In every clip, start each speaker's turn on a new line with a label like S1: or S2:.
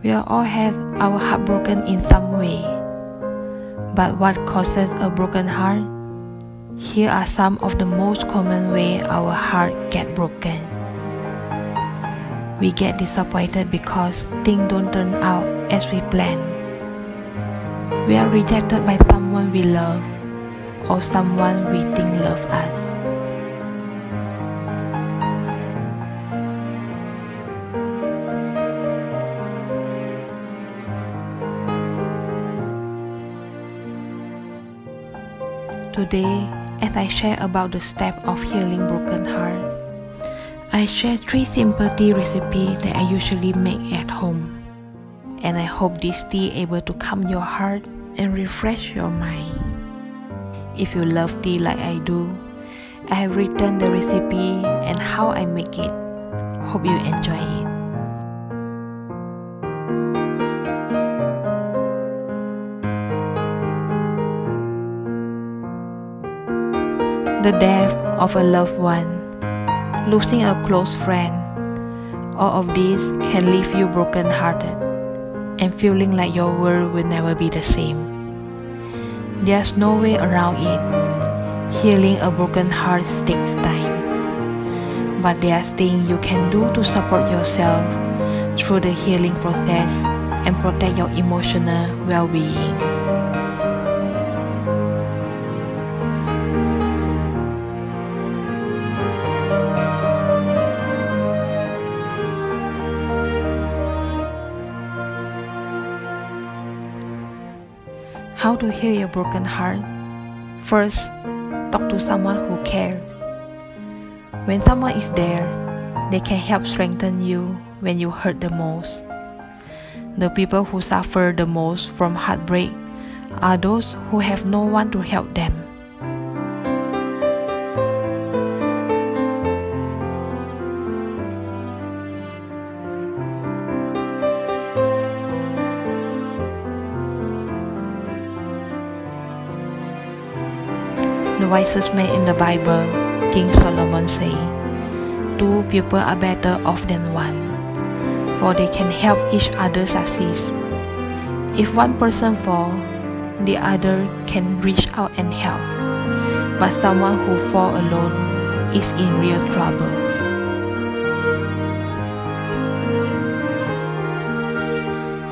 S1: We all have our heart broken in some way. But what causes a broken heart? Here are some of the most common ways our heart get broken. We get disappointed because things don't turn out as we planned. We are rejected by someone we love or someone we think loves us. Today, as I share about the steps of healing broken heart, I share 3 simple tea recipes that I usually make at home. And I hope this tea able to calm your heart and refresh your mind. If you love tea like I do, I have written the recipe and how I make it. Hope you enjoy it. The death of a loved one, losing a close friend, all of these can leave you broken-hearted and feeling like your world will never be the same. There's no way around it. Healing a broken heart takes time. But there's things you can do to support yourself through the healing process and protect your emotional well-being. How to heal your broken heart? First, talk to someone who cares. When someone is there, they can help strengthen you when you hurt the most. The people who suffer the most from heartbreak are those who have no one to help them. The wisest man in the Bible, King Solomon said, 2 people are better off than one, for they can help each other succeed. If one person falls, the other can reach out and help, but someone who falls alone is in real trouble.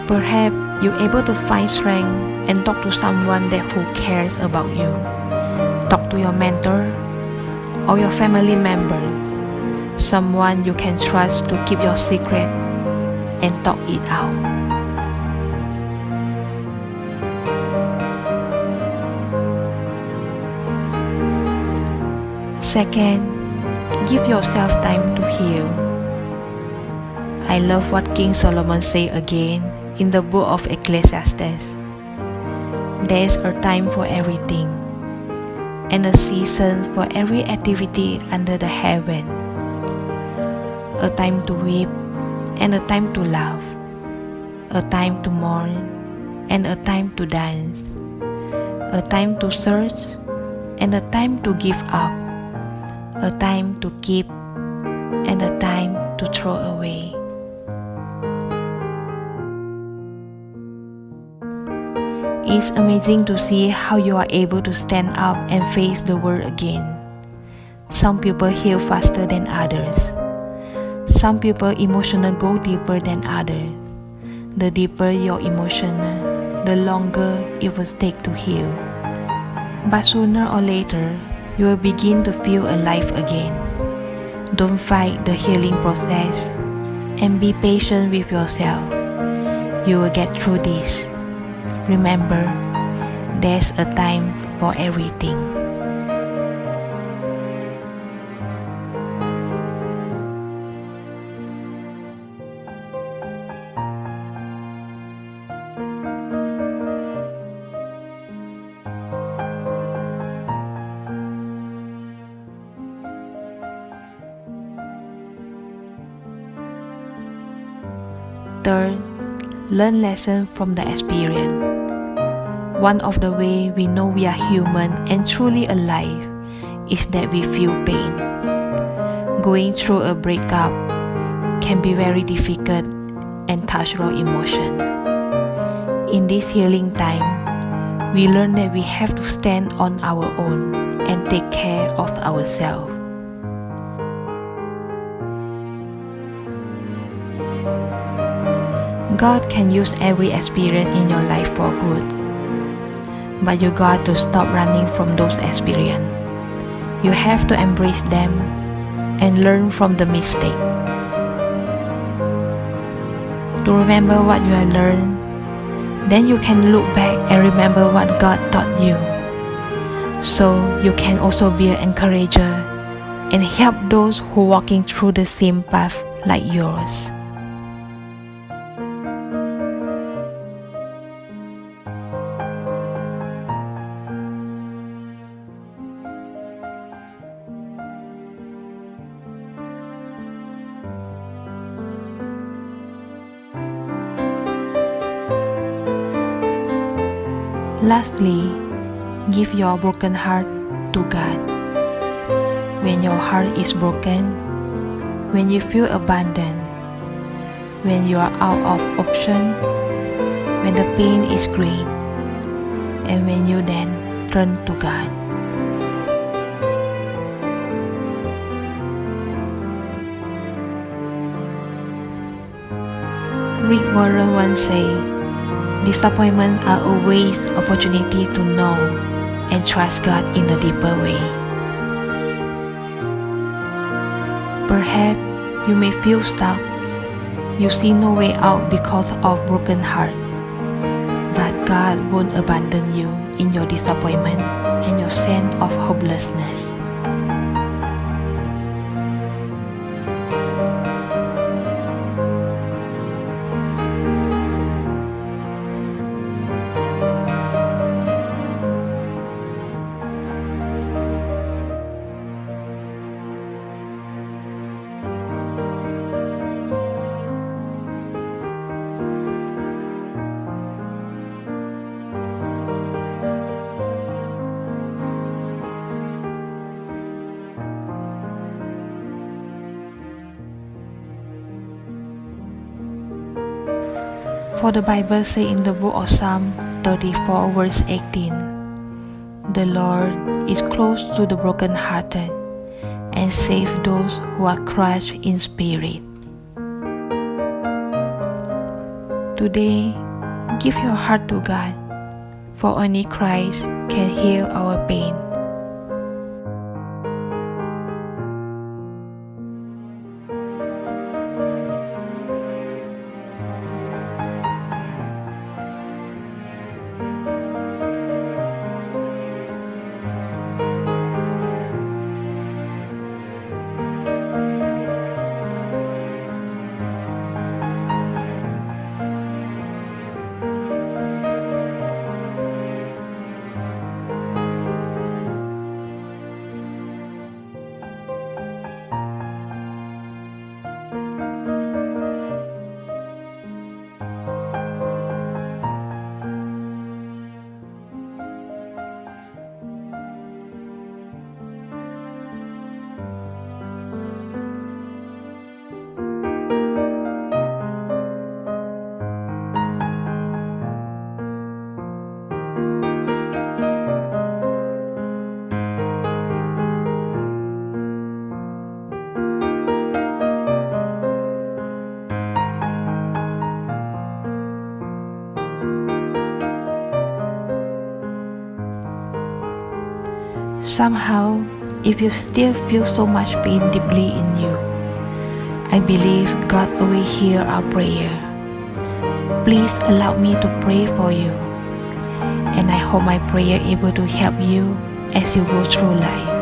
S1: Perhaps you're able to find strength and talk to someone who cares about you. Talk to your mentor or your family members, someone you can trust to keep your secret and talk it out. Second, give yourself time to heal. I love what King Solomon said again in the book of Ecclesiastes. There is a time for everything, and a season for every activity under the heaven. A time to weep and a time to laugh. A time to mourn and a time to dance. A time to search and a time to give up. A time to keep and a time to throw away. It's amazing to see how you are able to stand up and face the world again. Some people heal faster than others. Some people emotional go deeper than others. The deeper your emotional, the longer it will take to heal. But sooner or later, you will begin to feel alive again. Don't fight the healing process and be patient with yourself. You will get through this. Remember, there's a time for everything. Third, learn lessons from the experience. One of the ways we know we are human and truly alive is that we feel pain. Going through a breakup can be very difficult and touch raw emotion. In this healing time, we learn that we have to stand on our own and take care of ourselves. God can use every experience in your life for good, but you got to stop running from those experiences. You have to embrace them and learn from the mistake. To remember what you have learned, then you can look back and remember what God taught you. So you can also be an encourager and help those who are walking through the same path like yours. Lastly, give your broken heart to God. When your heart is broken, when you feel abandoned, when you are out of option, when the pain is great, and when you then turn to God. Rick Warren once said, disappointments are always opportunity to know and trust God in a deeper way. Perhaps you may feel stuck. You see no way out because of broken heart. But God won't abandon you in your disappointment and your sense of hopelessness. For the Bible says in the book of Psalm 34 verse 18, the Lord is close to the brokenhearted and save those who are crushed in spirit. Today, give your heart to God, for only Christ can heal our pain. Somehow, if you still feel so much pain deeply in you, I believe God will hear our prayer. Please allow me to pray for you, and I hope my prayer able to help you as you go through life.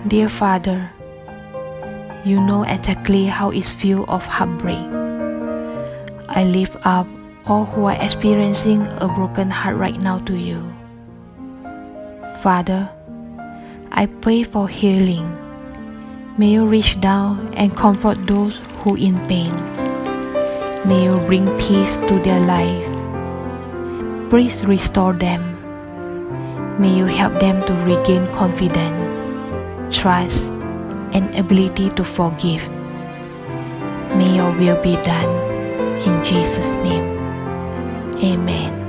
S1: Dear Father, you know exactly how it feels of heartbreak. I lift up all who are experiencing a broken heart right now to you. Father, I pray for healing. May you reach down and comfort those who are in pain. May you bring peace to their life. Please restore them. May you help them to regain confidence, trust, and ability to forgive. May your will be done. In Jesus' name, amen.